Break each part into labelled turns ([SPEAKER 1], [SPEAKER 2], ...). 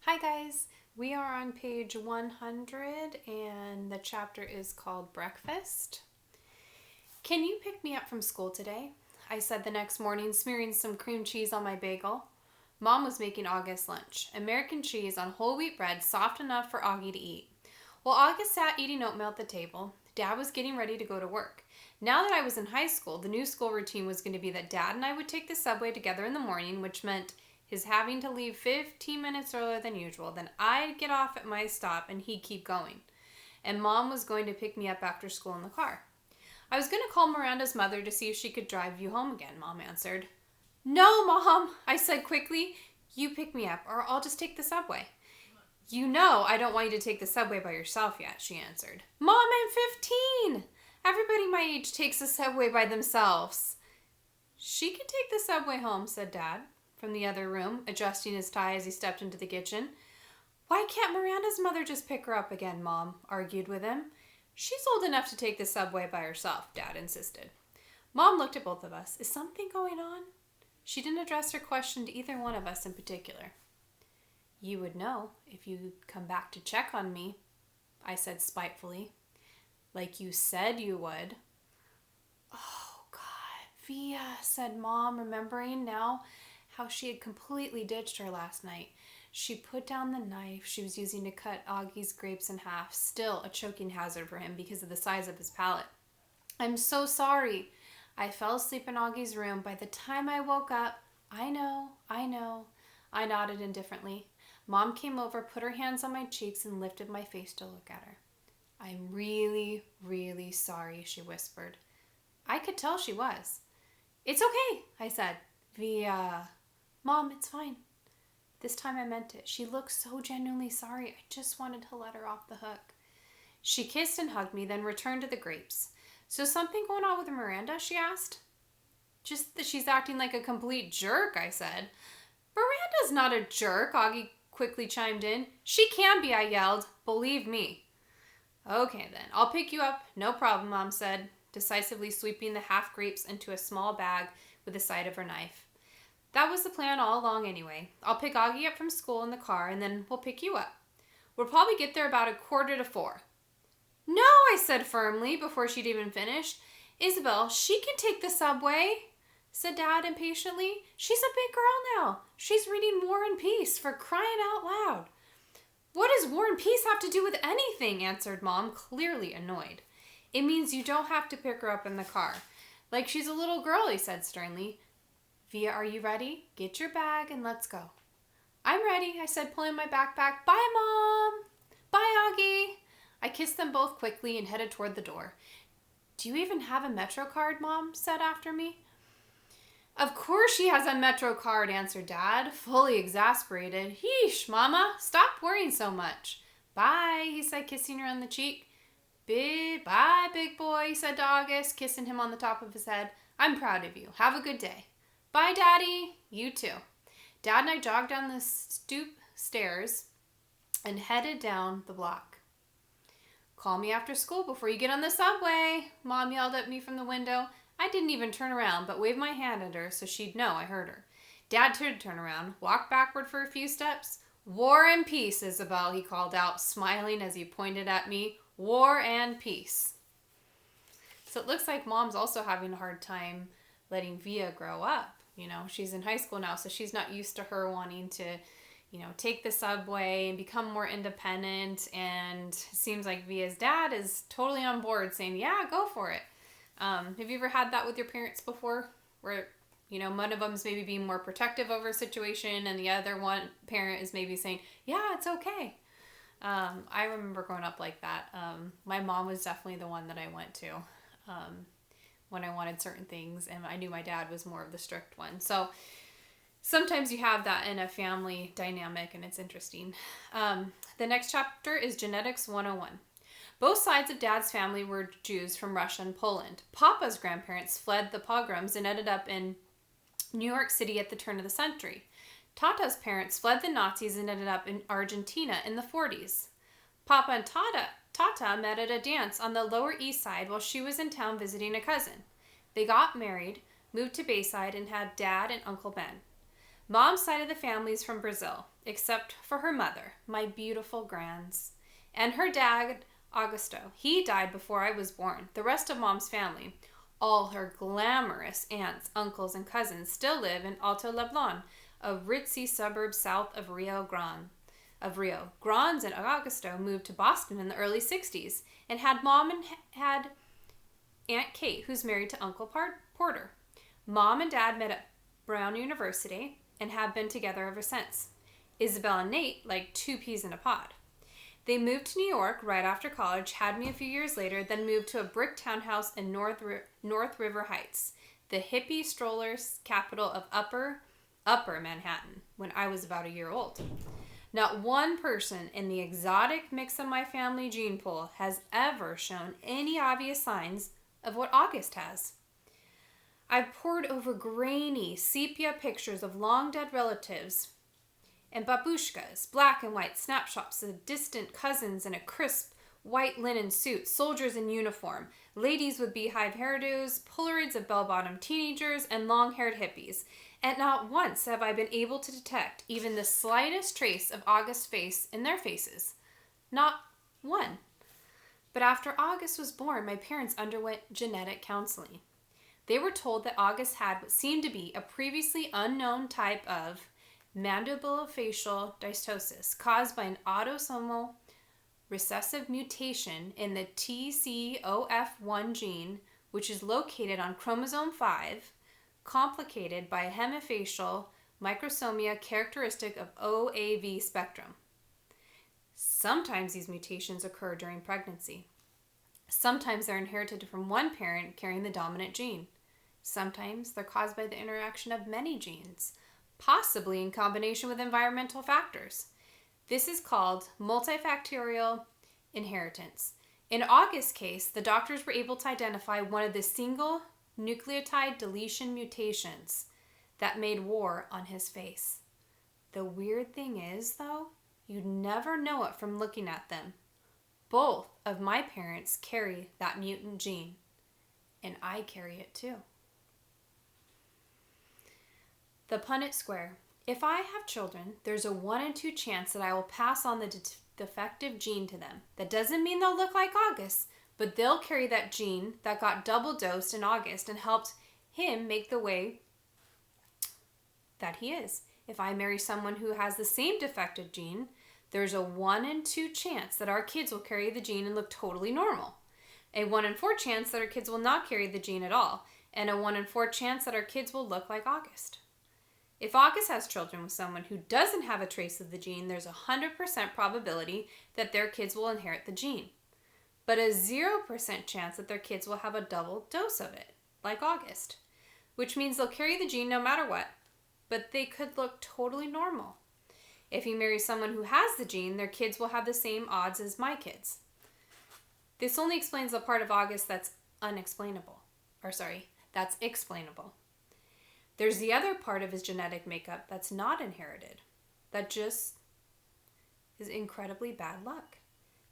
[SPEAKER 1] Hi guys, we are on page 100 and the chapter is called Breakfast. Can you pick me up from school today? I said the next morning, smearing some cream cheese on my bagel. Mom was making August lunch, American cheese on whole wheat bread soft enough for Augie to eat. While August sat eating oatmeal at the table, Dad was getting ready to go to work. Now that I was in high school, the new school routine was going to be that Dad and I would take the subway together in the morning, which meant his having to leave 15 minutes earlier than usual. Then I'd get off at my stop and he'd keep going. And Mom was going to pick me up after school in the car. I was going to call Miranda's mother to see if she could drive you home again, Mom answered. No, Mom, I said quickly. You pick me up or I'll just take the subway. You know I don't want you to take the subway by yourself yet, she answered. Mom, I'm 15. Everybody my age takes the subway by themselves. She can take the subway home, said Dad from the other room, adjusting his tie as he stepped into the kitchen. Why can't Miranda's mother just pick her up again, Mom argued with him. She's old enough to take the subway by herself, Dad insisted. Mom looked at both of us. Is something going on? She didn't address her question to either one of us in particular. You would know if you'd come back to check on me, I said spitefully. Like you said you would. Oh, God, Via, said Mom, remembering now how she had completely ditched her last night. She put down the knife she was using to cut Augie's grapes in half, still a choking hazard for him because of the size of his palate. I'm so sorry. I fell asleep in Augie's room. By the time I woke up, I know. I nodded indifferently. Mom came over, put her hands on my cheeks, and lifted my face to look at her. I'm really, really sorry, she whispered. I could tell she was. It's okay, I said. Mom, it's fine. This time I meant it. She looked so genuinely sorry. I just wanted to let her off the hook. She kissed and hugged me, then returned to the grapes. So something going on with Miranda, she asked. Just that she's acting like a complete jerk, I said. Miranda's not a jerk, Augie quickly chimed in. She can be, I yelled. Believe me. Okay then, I'll pick you up. No problem, Mom said, decisively sweeping the half grapes into a small bag with the side of her knife. That was the plan all along anyway. I'll pick Augie up from school in the car and then we'll pick you up. We'll probably get there about 3:45. No, I said firmly before she'd even finished. Isabel, she can take the subway, said Dad impatiently. She's a big girl now. She's reading War and Peace, for crying out loud. What does War and Peace have to do with anything? Answered Mom, clearly annoyed. It means you don't have to pick her up in the car. Like she's a little girl, he said sternly. Via, are you ready? Get your bag and let's go. I'm ready, I said, pulling my backpack. Bye, Mom. Bye, Augie. I kissed them both quickly and headed toward the door. Do you even have a Metro card, Mom said after me. Of course she has a Metro card, answered Dad, fully exasperated. Heesh, Mama, stop worrying so much. Bye, he said, kissing her on the cheek. Bye, big boy, said to August, kissing him on the top of his head. I'm proud of you. Have a good day. Bye, Daddy. You too. Dad and I jogged down the stoop stairs and headed down the block. Call me after school before you get on the subway, Mom yelled at me from the window. I didn't even turn around, but waved my hand at her so she'd know I heard her. Dad did turn around, walked backward for a few steps. War and peace, Isabel, he called out, smiling as he pointed at me. War and peace. So it looks like Mom's also having a hard time letting Via grow up. You know, she's in high school now, so she's not used to her wanting to, take the subway and become more independent. And it seems like Via's dad is totally on board saying, yeah, go for it. Have you ever had that with your parents before? Where, one of them is maybe being more protective over a situation and the other one parent is maybe saying, yeah, it's okay. I remember growing up like that. My mom was definitely the one that I went to. When I wanted certain things, and I knew my dad was more of the strict one. So sometimes you have that in a family dynamic, and it's interesting. The next chapter is Genetics 101. Both sides of Dad's family were Jews from Russia and Poland. Papa's grandparents fled the pogroms and ended up in New York City at the turn of the century. Tata's parents fled the Nazis and ended up in Argentina in the 40s. Papa and Tata met at a dance on the Lower East Side while she was in town visiting a cousin. They got married, moved to Bayside, and had Dad and Uncle Ben. Mom's side of the family is from Brazil, except for her mother, my beautiful grands. And her dad, Augusto. He died before I was born. The rest of Mom's family, all her glamorous aunts, uncles, and cousins, still live in Alto Leblon, a ritzy suburb south of Rio Grande. Grandes and Augusto moved to Boston in the early 60s and had Mom and had Aunt Kate, who's married to Uncle Porter. Mom and Dad met at Brown University and have been together ever since. Isabel and Nate like two peas in a pod. They moved to New York right after college, had me a few years later, then moved to a brick townhouse in North River Heights, the hippie strollers capital of Upper Manhattan, when I was about a year old. Not one person in the exotic mix of my family gene pool has ever shown any obvious signs of what August has. I've pored over grainy sepia pictures of long-dead relatives and babushkas, black and white snapshots of distant cousins in a crisp white linen suit, soldiers in uniform, ladies with beehive hairdos, Polaroids of bell-bottom teenagers, and long-haired hippies. And not once have I been able to detect even the slightest trace of August's face in their faces. Not one. But after August was born, my parents underwent genetic counseling. They were told that August had what seemed to be a previously unknown type of mandibulofacial dysostosis caused by an autosomal recessive mutation in the TCOF1 gene, which is located on chromosome 5, complicated by a hemifacial microsomia characteristic of OAV spectrum. Sometimes these mutations occur during pregnancy. Sometimes they're inherited from one parent carrying the dominant gene. Sometimes they're caused by the interaction of many genes, possibly in combination with environmental factors. This is called multifactorial inheritance. In August's case, the doctors were able to identify one of the single nucleotide deletion mutations that made war on his face. The weird thing is, though, you'd never know it from looking at them. Both of my parents carry that mutant gene, and I carry it too. The Punnett Square. If I have children, there's a 1 in 2 chance that I will pass on the defective gene to them. That doesn't mean they'll look like August, but they'll carry that gene that got double dosed in August and helped him make the way that he is. If I marry someone who has the same defective gene, there's a 1 in 2 chance that our kids will carry the gene and look totally normal. A 1 in 4 chance that our kids will not carry the gene at all, and a 1 in 4 chance that our kids will look like August. If August has children with someone who doesn't have a trace of the gene, there's a 100% probability that their kids will inherit the gene, but a 0% chance that their kids will have a double dose of it, like August, which means they'll carry the gene no matter what, but they could look totally normal. If you marry someone who has the gene, their kids will have the same odds as my kids. This only explains the part of August that's that's explainable. There's the other part of his genetic makeup that's not inherited, that just is incredibly bad luck.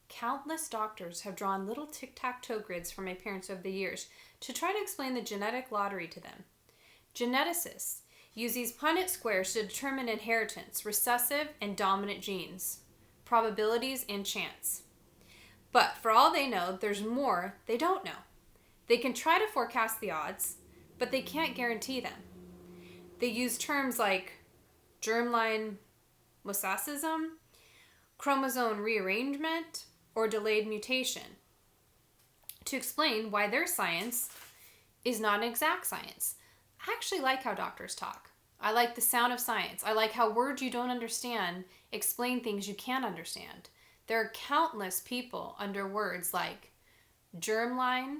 [SPEAKER 1] Countless doctors have drawn little tic-tac-toe grids for my parents over the years to try to explain the genetic lottery to them. Geneticists use these Punnett squares to determine inheritance, recessive and dominant genes, probabilities, and chance. But for all they know, there's more they don't know. They can try to forecast the odds, but they can't guarantee them. They use terms like germline mosaicism, chromosome rearrangement, or delayed mutation to explain why their science is not an exact science. I actually like how doctors talk. I like the sound of science. I like how words you don't understand explain things you can understand. There are countless people under words like germline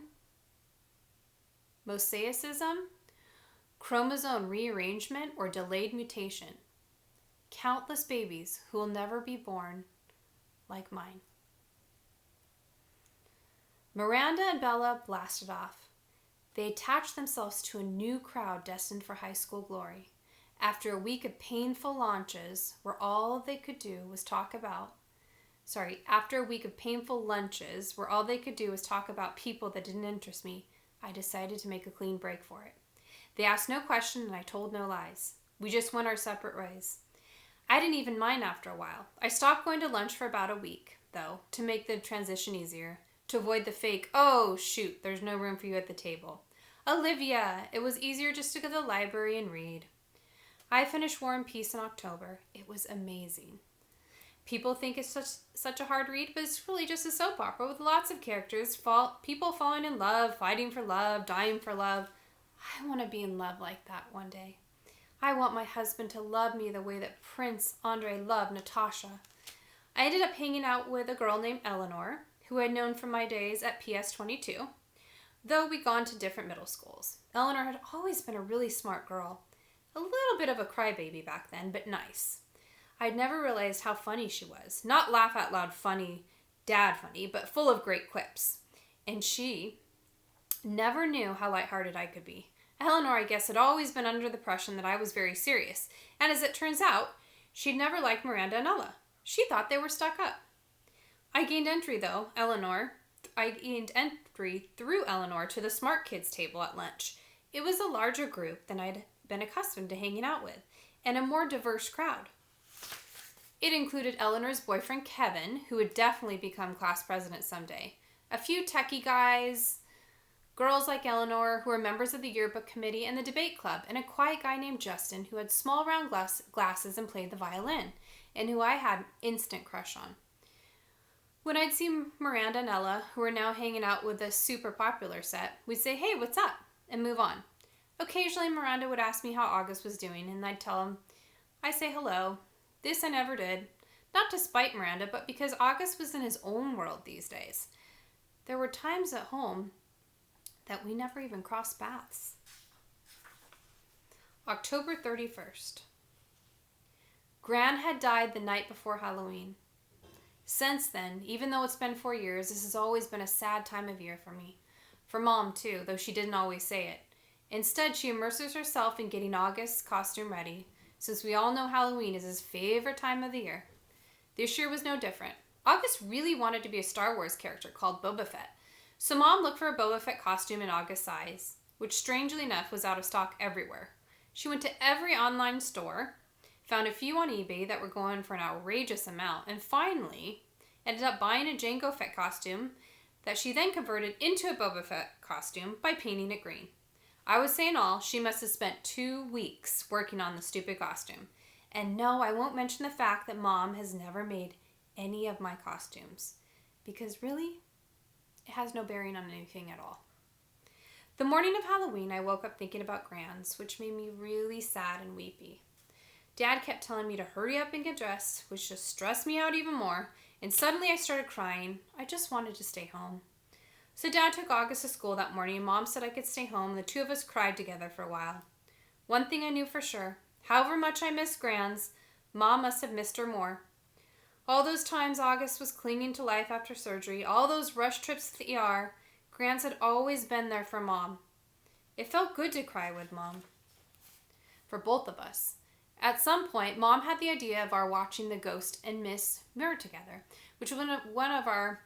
[SPEAKER 1] mosaicism, chromosome rearrangement, or delayed mutation. Countless babies who will never be born like mine. Miranda and Bella blasted off. They attached themselves to a new crowd destined for high school glory. After a week of painful lunches where all they could do was talk about people that didn't interest me, I decided to make a clean break for it. They asked no question and I told no lies. We just went our separate ways. I didn't even mind after a while. I stopped going to lunch for about a week, though, to make the transition easier, to avoid the fake, oh, shoot, there's no room for you at the table. Olivia, it was easier just to go to the library and read. I finished War and Peace in October. It was amazing. People think it's such a hard read, but it's really just a soap opera with lots of characters, people falling in love, fighting for love, dying for love. I want to be in love like that one day. I want my husband to love me the way that Prince Andre loved Natasha. I ended up hanging out with a girl named Eleanor, who I'd known from my days at PS22, though we'd gone to different middle schools. Eleanor had always been a really smart girl. A little bit of a crybaby back then, but nice. I'd never realized how funny she was. Not laugh out loud funny, dad funny, but full of great quips. And she never knew how lighthearted I could be. Eleanor, I guess, had always been under the impression that I was very serious. And as it turns out, she'd never liked Miranda and Ella. She thought they were stuck up. I gained entry through Eleanor to the smart kids table at lunch. It was a larger group than I'd been accustomed to hanging out with, and a more diverse crowd. It included Eleanor's boyfriend, Kevin, who would definitely become class president someday, a few techie guys, girls like Eleanor, who were members of the yearbook committee and the debate club, and a quiet guy named Justin, who had small round glasses and played the violin, and who I had an instant crush on. When I'd see Miranda and Ella, who were now hanging out with a super popular set, we'd say, hey, what's up? And move on. Occasionally, Miranda would ask me how August was doing, and I'd tell him, I say hello. This I never did. Not to spite Miranda, but because August was in his own world these days. There were times at home that we never even crossed paths. October 31st. Gran had died the night before Halloween. Since then, even though it's been 4 years, this has always been a sad time of year for me. For Mom, too, though she didn't always say it. Instead, she immerses herself in getting August's costume ready, since we all know Halloween is his favorite time of the year. This year was no different. August really wanted to be a Star Wars character called Boba Fett, so Mom looked for a Boba Fett costume in August's size, which strangely enough was out of stock everywhere. She went to every online store, found a few on eBay that were going for an outrageous amount, and finally ended up buying a Jango Fett costume that she then converted into a Boba Fett costume by painting it green. I would say in all, she must have spent 2 weeks working on the stupid costume. And no, I won't mention the fact that Mom has never made any of my costumes, because really, it has no bearing on anything at all. The morning of Halloween, I woke up thinking about Grans, which made me really sad and weepy. Dad kept telling me to hurry up and get dressed, which just stressed me out even more, and suddenly I started crying. I just wanted to stay home. So Dad took August to school that morning, and Mom said I could stay home, and the two of us cried together for a while. One thing I knew for sure, however much I missed Grans, Mom must have missed her more. All those times August was clinging to life after surgery, all those rush trips to the ER, Grans had always been there for Mom. It felt good to cry with Mom. For both of us. At some point, Mom had the idea of our watching The Ghost and Miss Mirror together, which was one of our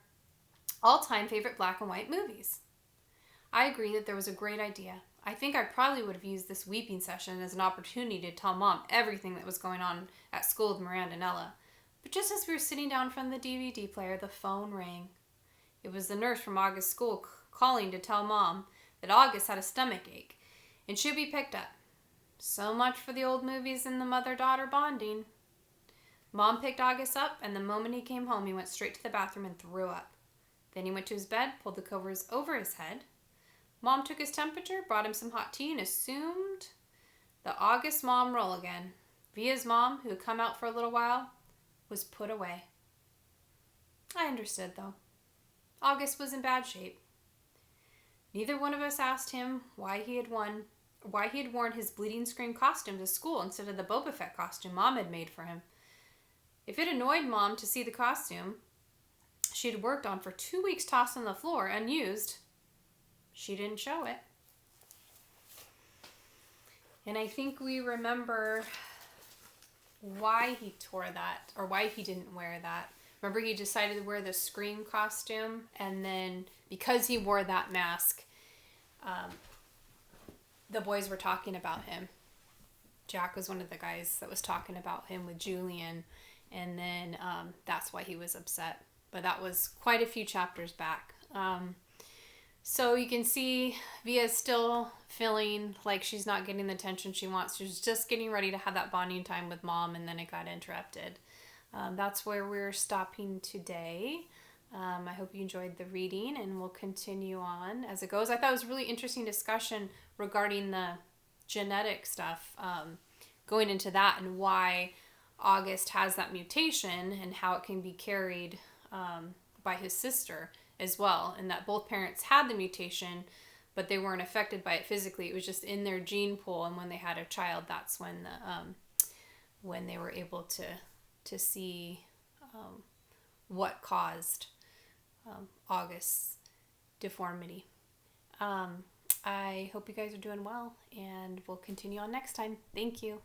[SPEAKER 1] all-time favorite black and white movies. I agree that there was a great idea. I think I probably would have used this weeping session as an opportunity to tell Mom everything that was going on at school with Miranda and Ella. But just as we were sitting down from the DVD player, the phone rang. It was the nurse from August's school calling to tell Mom that August had a stomach ache and should be picked up. So much for the old movies and the mother-daughter bonding. Mom picked August up, and the moment he came home, he went straight to the bathroom and threw up. Then he went to his bed, pulled the covers over his head. Mom took his temperature, brought him some hot tea, and assumed the August mom role again. Via's mom, who had come out for a little while, was put away. I understood, though. August was in bad shape. Neither one of us asked him why he had worn his bleeding scream costume to school instead of the Boba Fett costume Mom had made for him. If it annoyed Mom to see the costume she'd worked on for 2 weeks tossed on the floor, unused, she didn't show it. And I think we remember why he tore that, or why he didn't wear that. Remember, he decided to wear the Scream costume, and then because he wore that mask, the boys were talking about him. Jack was one of the guys that was talking about him with Julian, and then that's why he was upset. But that was quite a few chapters back. So you can see Via's still feeling like she's not getting the attention she wants. She's just getting ready to have that bonding time with Mom, and then it got interrupted. That's where we're stopping today. I hope you enjoyed the reading, and we'll continue on as it goes. I thought it was a really interesting discussion regarding the genetic stuff, going into that and why August has that mutation and how it can be carried by his sister as well, and that both parents had the mutation, but they weren't affected by it physically. It was just in their gene pool, and when they had a child, that's when they were able to see what caused August's deformity. I hope you guys are doing well, and we'll continue on next time. Thank you.